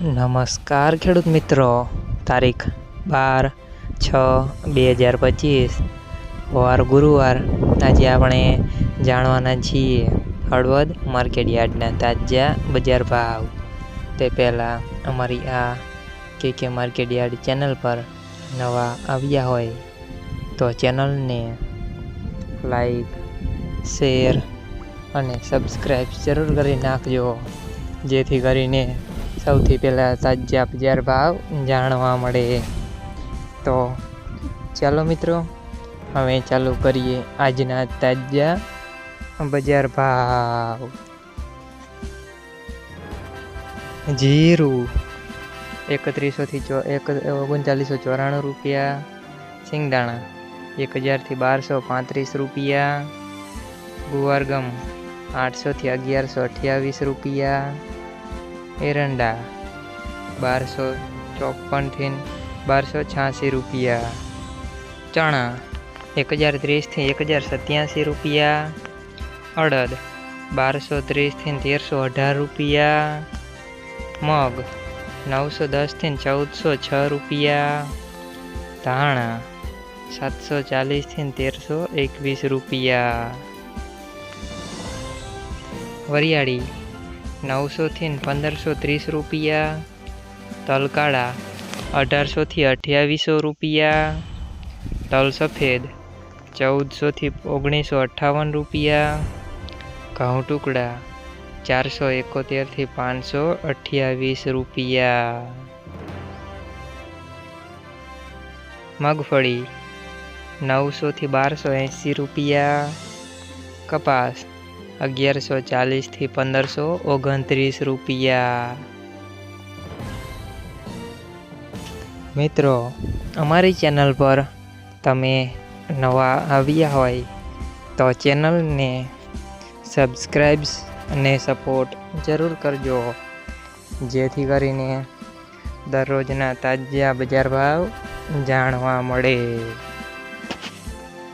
નમસ્કાર ખેડૂત મિત્રો, તારીખ 12/6/2025 વાર ગુરુવાર। આજે આપણે જાણવાના છીએ હળવદ માર્કેટયાર્ડના તાજા બજાર ભાવ। તે પહેલાં અમારી આ કે માર્કેટયાર્ડ ચેનલ પર નવા આવ્યા હોય તો ચેનલને લાઈક, શેર અને સબસ્ક્રાઈબ જરૂર કરી નાખજો, જેથી કરીને સૌથી પહેલાં તાજા બજાર ભાવ જાણવા મળે। તો ચાલો મિત્રો, હવે ચાલુ કરીએ આજના તાજા બજાર ભાવ। જીરું 3994 રૂપિયા, સિંગદાણા 1000 થી 1235 રૂપિયા, ગુવારગમ 800 થી 1128 રૂપિયા, एरंडा 1254 થી 1286 રૂપિયા, चना 1030 થી 1087 રૂપિયા, अड़द 1230 થી 1318 રૂપિયા, मग 910 થી 1406 રૂપિયા, धाणा 740 થી 1321 રૂપિયા, वरियाળી 900 થી 1530 રૂપિયા, તલકાળા 1800 થી 2800 રૂપિયા, તલ સફેદ 1400 થી 1958 રૂપિયા, ઘઉં ટુકડા 471 થી 528 રૂપિયા, મગફળી 900 થી 1280 રૂપિયા, કપાસ 1140 થી 1529 રૂપિયા। મિત્રો, અમારી ચેનલ પર તમે નવા આવ્યા હોય તો ચેનલને સબસ્ક્રાઈબ અને સપોર્ટ જરૂર કરજો, જેથી કરીને દરરોજના તાજા બજાર ભાવ જાણવા મળે।